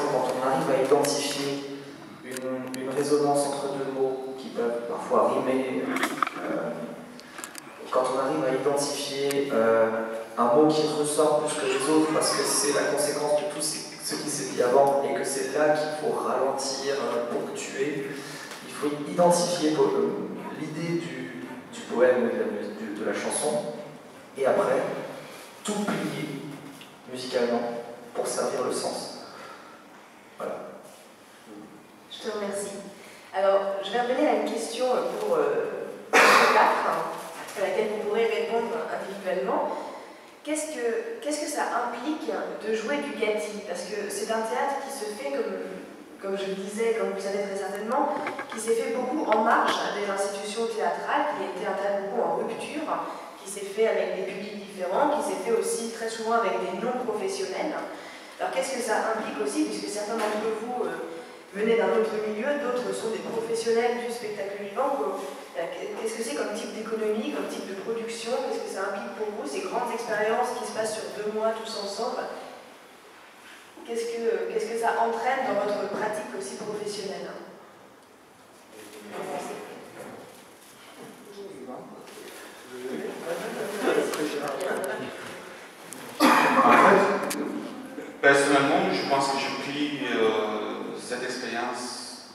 exemple, quand on arrive à identifier une résonance entre deux mots qui peuvent parfois rimer, quand on arrive à identifier un mot qui ressort plus que les autres parce que c'est la conséquence de tout ce qui s'est dit avant et que c'est là qu'il faut ralentir, ponctuer, il faut identifier l'idée du poème ou de la chanson et après tout plier musicalement pour servir le sens. Voilà. Je te remercie. Alors, je vais revenir à une question pour le 4, à laquelle vous pourrez répondre individuellement. Qu'est-ce que ça implique de jouer du gâtis? Parce que c'est un théâtre qui se fait, comme je le disais, comme vous le savez très certainement, qui s'est fait beaucoup en marge des institutions théâtrales, qui a été un théâtre beaucoup en rupture, qui s'est fait avec des publics différents, qui s'est fait aussi très souvent avec des non-professionnels. Alors qu'est-ce que ça implique aussi, puisque certains d'entre vous venez d'un autre milieu, d'autres sont des professionnels du spectacle vivant. Qu'est-ce que c'est comme type d'économie, comme type de production? Qu'est-ce que ça implique pour vous, ces grandes expériences qui se passent sur 2 mois tous ensemble? Qu'est-ce que ça entraîne dans votre pratique aussi professionnelle? En fait, personnellement, je pense que je pris cette expérience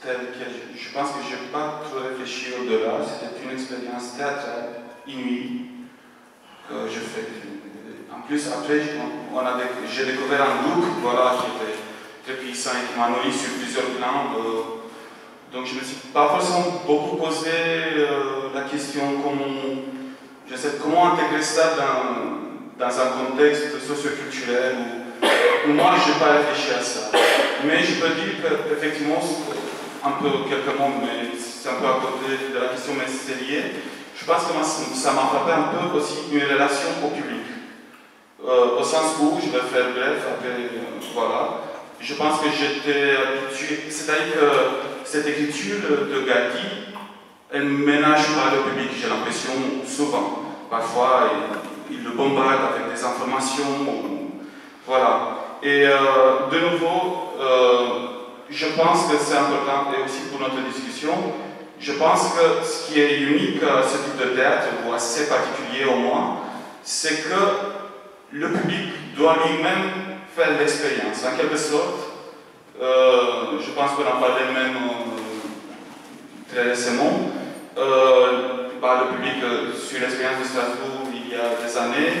telle que je pense que je n'ai pas trop réfléchi au-delà. C'était une expérience théâtrale inouïe que je fais. En plus, après, j'ai découvert un groupe voilà, qui était très puissant et qui m'a nourri sur plusieurs plans. Donc je ne me suis pas forcément beaucoup posé la question comment intégrer ça dans un contexte socio-culturel. Moi, je n'ai pas réfléchi à ça. Mais je peux dire qu'effectivement, un peu quelques mots, mais c'est un peu à côté de la question, mais c'est lié. Je pense que ça m'a frappé un peu aussi une relation au public. Au sens où, je vais faire bref, après, voilà. Je pense que j'étais habitué, c'est-à-dire que cette écriture de Gatti, elle ménage pas le public, j'ai l'impression, souvent. Parfois, il le bombarde avec des informations, voilà. Et de nouveau, je pense que c'est important, et aussi pour notre discussion, je pense que ce qui est unique à ce type de théâtre, ou assez particulier au moins, c'est que le public doit lui-même faire l'expérience, en quelque sorte. Je pense qu'on en parlait même très récemment. Le public, sur l'expérience de Strasbourg, il y a des années,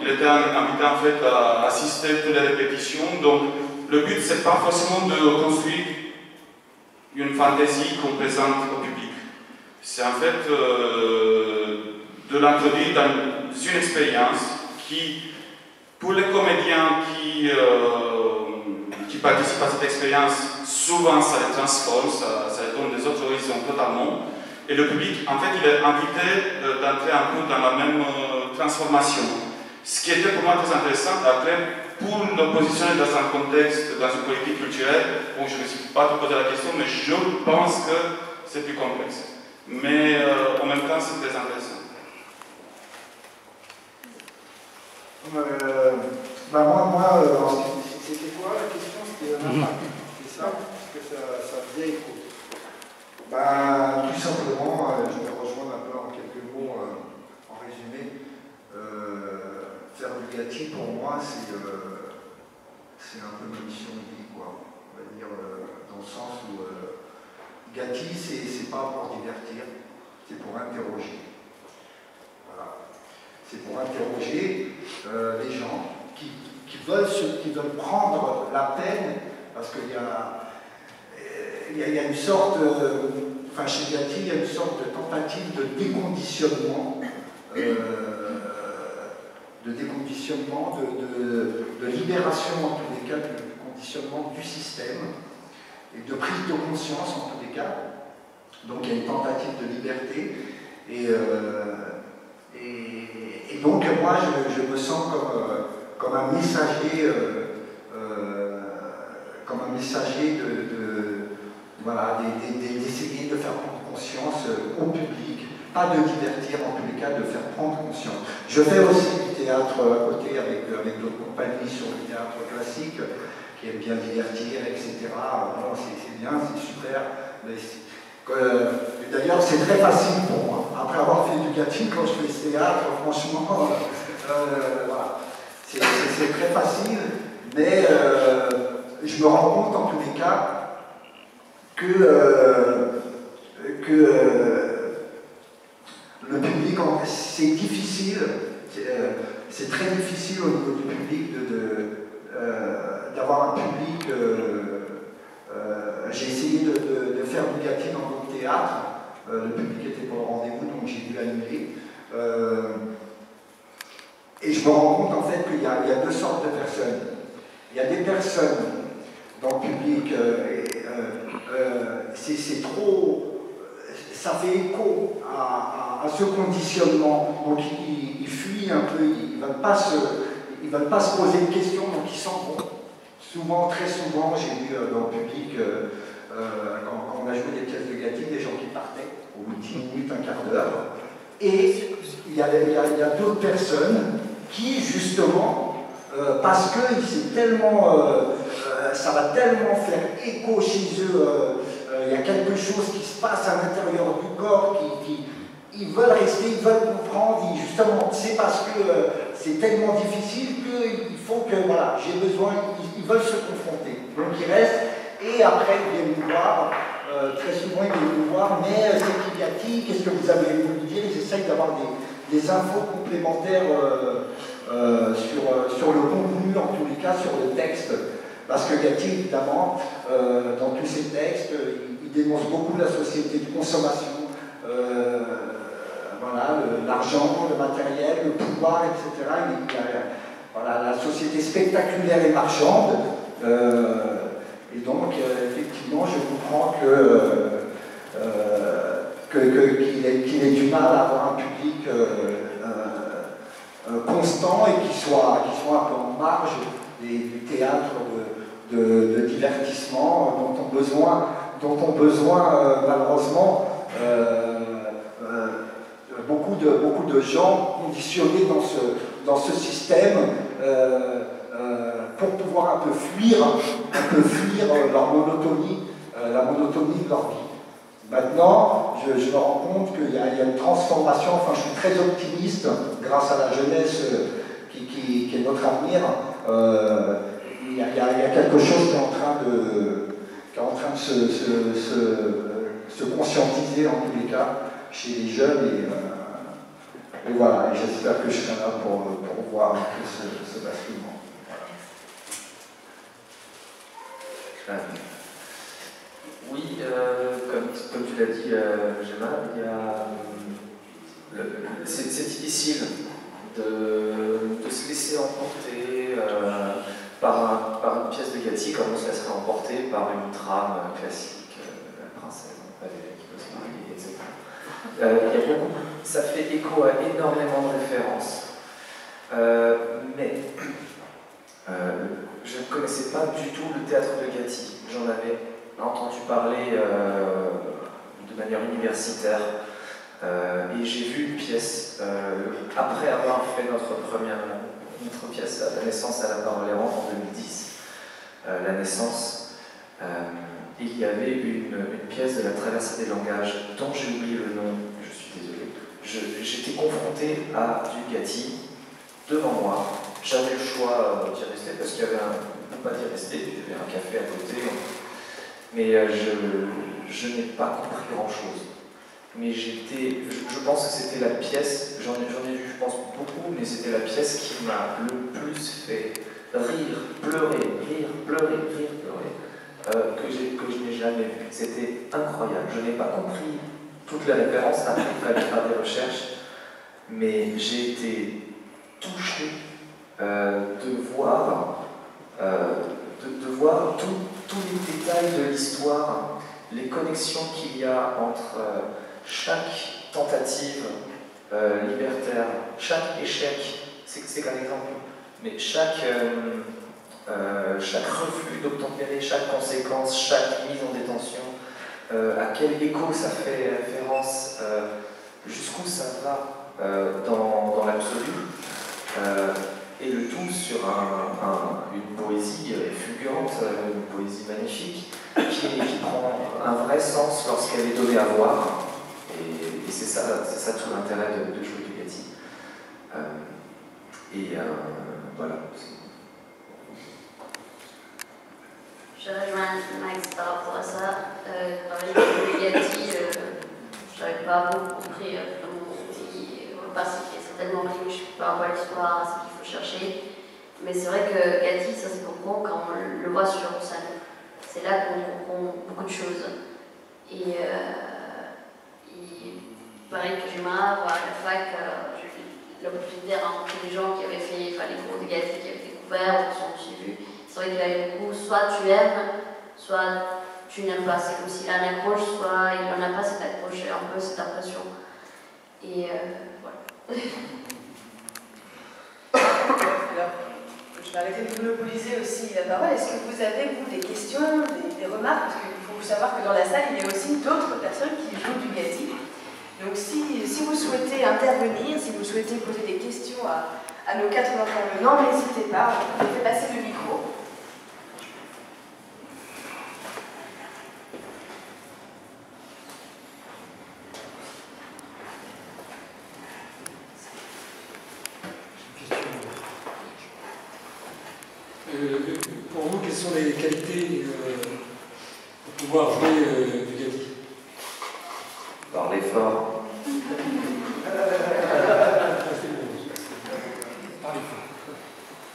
il était invité en fait à assister à toutes les répétitions. Donc, le but, c'est pas forcément de construire une fantaisie qu'on présente au public. C'est en fait de l'introduire dans une expérience qui, pour les comédiens qui participent à cette expérience, souvent ça les transforme, ça les donne des autres horizons totalement. Et le public, en fait, il est invité d'entrer un peu dans la même transformation. Ce qui était pour moi très intéressant, après, pour le positionner dans un contexte, dans une politique culturelle, où je ne me suis pas posé la question, mais je pense que c'est plus complexe. Mais en même temps, c'est très intéressant. C'était quoi la question? C'était l'impact. C'est ça? Parce que ça faisait écho. Tout simplement, je vais rejoindre un peu en quelques mots, en résumé. Faire du Gatti, pour moi, c'est un peu ma mission de vie, quoi. On va dire, dans le sens où Gatti, c'est pas pour divertir, c'est pour interroger. Voilà. C'est pour interroger les gens qui veulent prendre la peine, parce qu'il y a une sorte, chez Gatti, il y a une sorte de tentative de déconditionnement, de libération en tous les cas, du conditionnement du système, et de prise de conscience en tous les cas. Donc il y a une tentative de liberté, et donc moi je me sens comme un messager, d'essayer de faire prendre conscience au public, pas de divertir, en tous les cas de faire prendre conscience. Je fais aussi du théâtre à côté avec d'autres compagnies sur le théâtre classique, qui aime bien divertir, etc. Bon, c'est bien, c'est super. D'ailleurs, c'est très facile pour moi. Après avoir fait du catching, quand je fais ce théâtre, franchement, voilà. C'est très facile, mais je me rends compte en tous les cas que le public, c'est difficile, c'est très difficile au niveau du public d'avoir un public. J'ai essayé de faire du Gatti dans d'autres théâtres. Le public était pas au rendez-vous, donc j'ai dû l'annuler. Et je me rends compte en fait qu'il y a deux sortes de personnes. Il y a des personnes dans le public, c'est trop, ça fait écho à ce conditionnement. Donc ils fuient un peu, ils ne veulent pas se poser de questions, donc ils s'en vont. Souvent, très souvent, j'ai vu dans le public, quand on a joué des pièces de Gatti, des gens qui partaient au bout de 10 minutes, un quart d'heure. Et il y a d'autres personnes qui, justement, parce que c'est tellement, ça va tellement faire écho chez eux, il y a quelque chose qui se passe à l'intérieur du corps, ils veulent rester, ils veulent comprendre, justement, c'est parce que c'est tellement difficile qu'il faut que, voilà, j'ai besoin, ils veulent se confronter. Donc ils restent, et après ils viennent nous voir, très souvent ils viennent nous voir, mais c'est qui Gatti, qu'est-ce que vous avez voulu nous dire? Ils essayent d'avoir des infos complémentaires sur le contenu, en tous les cas, sur le texte. Parce que Gatti, évidemment, dans tous ses textes, il dénonce beaucoup la société de consommation, voilà, l'argent, le matériel, le pouvoir, etc. Voilà, la société spectaculaire et marchande. Et donc, effectivement, je comprends qu'il ait du mal à avoir un public constant et qui soit un peu en marge du théâtre de divertissement dont ont besoin malheureusement beaucoup de gens conditionnés dans ce système pour pouvoir un peu fuir leur monotonie, la monotonie de leur vie. Maintenant, je me rends compte qu'il y a une transformation, enfin je suis très optimiste grâce à la jeunesse qui est notre avenir. Il y a quelque chose qui est en train de se conscientiser en tous les cas chez les jeunes et voilà, et j'espère que je serai là pour voir un peu ce basculement. Voilà. Oui, comme tu l'as dit, Gemma, c'est difficile de se laisser emporter par une pièce de Gatti comme on se laisserait emporter par une trame classique, la princesse qui peut se marier, etc. Ça fait écho à énormément de références, mais je ne connaissais pas du tout le théâtre de Gatti. J'en avais entendu parler de manière universitaire et j'ai vu une pièce après avoir fait notre pièce La naissance à la parole errante en 2010, La naissance, et il y avait une pièce de la traversée des langages dont j'ai oublié le nom, je suis désolé. J'étais confronté à du Gatti devant moi. J'avais le choix d'y rester parce qu'il y avait pas d'y rester, il y avait un café à côté, mais je n'ai pas compris grand-chose. Mais je pense que c'était la pièce, j'en ai vu je pense beaucoup, mais c'était la pièce qui m'a le plus fait rire, pleurer, que je n'ai jamais vu. C'était incroyable, je n'ai pas compris toutes les références, après il fallait faire des recherches, mais j'ai été touché de voir tous les détails de l'histoire, les connexions qu'il y a entre chaque tentative libertaire, chaque échec, c'est qu'un exemple, mais chaque refus d'obtempérer, chaque conséquence, chaque mise en détention, à quel écho ça fait référence, jusqu'où ça va dans l'absolu. et le tout sur une poésie fulgurante, une poésie magnifique, qui prend un vrai sens lorsqu'elle est donnée à voir. Et c'est ça tout l'intérêt de jouer du Gatti. Voilà. Je rejoins Max par rapport à ça. Dans les Gatti, je n'avais pas beaucoup compris parce que c'est tellement riche par rapport à l'histoire, à ce qu'il faut chercher. Mais c'est vrai que Gatti, ça se comprend quand on le voit sur scène. C'est là qu'on comprend beaucoup de choses. Et pareil que j'aimerais voir à la fac, j'ai eu l'opportunité de rencontrer des gens qui avaient fait les cours de Gatti, qui avaient découvert, ou qui sont suivis. C'est vrai qu'il y a beaucoup, soit tu aimes, soit tu n'aimes pas. C'est comme s'il a une accroche, soit il n'en a pas cette accroche, un peu cette impression. Et voilà. Alors, je vais arrêter de monopoliser aussi la parole. Est-ce que vous avez, vous, des questions, des remarques? Parce qu'il faut savoir que dans la salle, il y a aussi d'autres personnes qui jouent du Gatti. Donc si vous souhaitez intervenir, si vous souhaitez poser des questions à nos 4 intervenants, n'hésitez pas, je vous fais passer le micro. Pour vous, quelles sont les qualités pour pouvoir jouer du Gatti? Parler fort.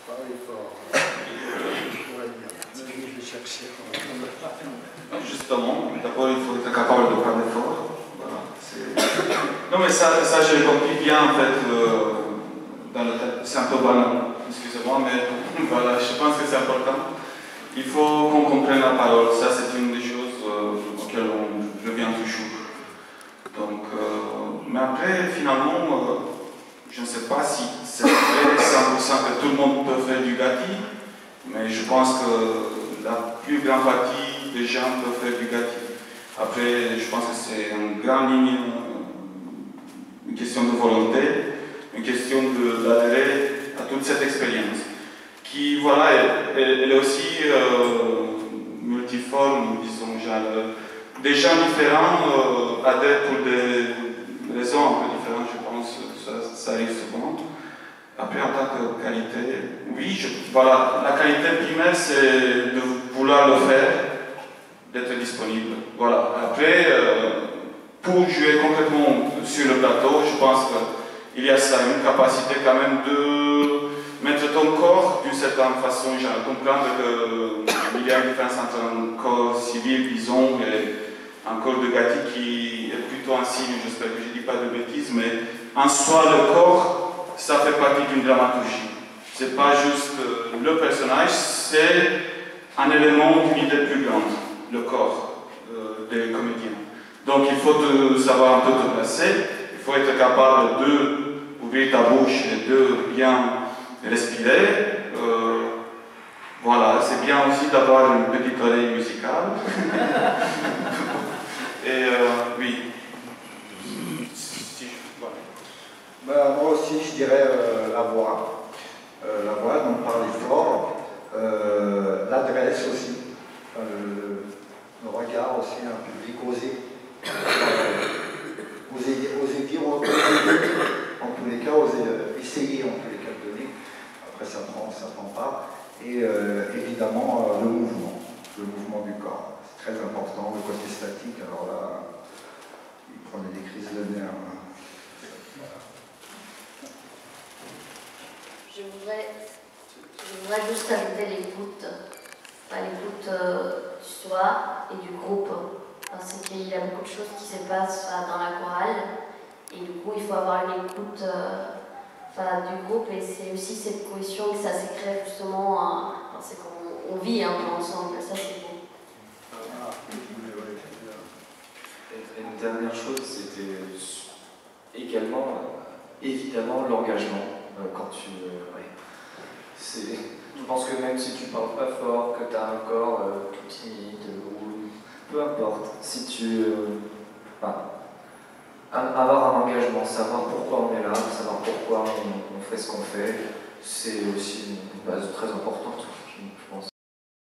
Parler fort. Je vais chercher. Justement, d'abord il faut être capable de parler fort. Voilà, non mais ça je l'ai compris bien en fait dans le tête. C'est un peu banal, excusez-moi, mais voilà, je pense que c'est important. Il faut qu'on comprenne la parole, ça c'est une des choses auxquelles on revient toujours. Donc, mais après, finalement, je ne sais pas si c'est vrai 100% que tout le monde peut faire du Gatti, mais je pense que la plus grande partie des gens peuvent faire du Gatti. Après, je pense que c'est en grande ligne une question de volonté, une question d'adhérer à toute cette expérience, qui, voilà, elle est aussi multiforme, disons, genre, des gens différents adhèrent pour des raisons un peu différentes, je pense, ça arrive souvent. Après, en tant que qualité, oui, voilà, la qualité primaire, c'est de vouloir le faire, d'être disponible. Voilà. Après, pour jouer concrètement sur le plateau, je pense qu'il y a ça, une capacité quand même de mettre ton corps d'une certaine façon, genre comprendre qu'il y a une différence entre un corps civil, disons, et un corps de Gatti qui est plutôt un signe, j'espère que je ne dis pas de bêtises, mais en soi, le corps, ça fait partie d'une dramaturgie. Ce n'est pas juste le personnage, c'est un élément d'une idée plus grande, le corps des comédiens. Donc il faut savoir un peu te placer, il faut être capable d'ouvrir ta bouche et de bien respirer. Voilà, c'est bien aussi d'avoir une petite oreille musicale. Et oui. Voilà. Moi aussi, je dirais la voix. La voix, donc parler fort. L'adresse aussi. Le regard aussi, un public, oser dire, en tous les cas, oser essayer en tous les cas de donner. Après, ça prend pas. Et évidemment, le mouvement du corps. C'est très important, le côté statique. Alors là, il prenait des crises de nerfs. Voilà. Je voudrais juste ajouter l'écoute, l'écoute du soi et du groupe, parce qu'il y a beaucoup de choses qui se passent dans la chorale, et du coup il faut avoir une écoute du groupe, et c'est aussi cette cohésion que ça se crée justement, parce qu'on vit un peu ensemble, ça c'est beau. Et une dernière chose, c'était également, évidemment, l'engagement. Quand tu... je pense que même si tu parles pas fort, que tu as un corps tout timide, ou peu importe, si tu... avoir un engagement, savoir pourquoi on est là, savoir pourquoi on fait ce qu'on fait, c'est aussi une base très importante, je pense.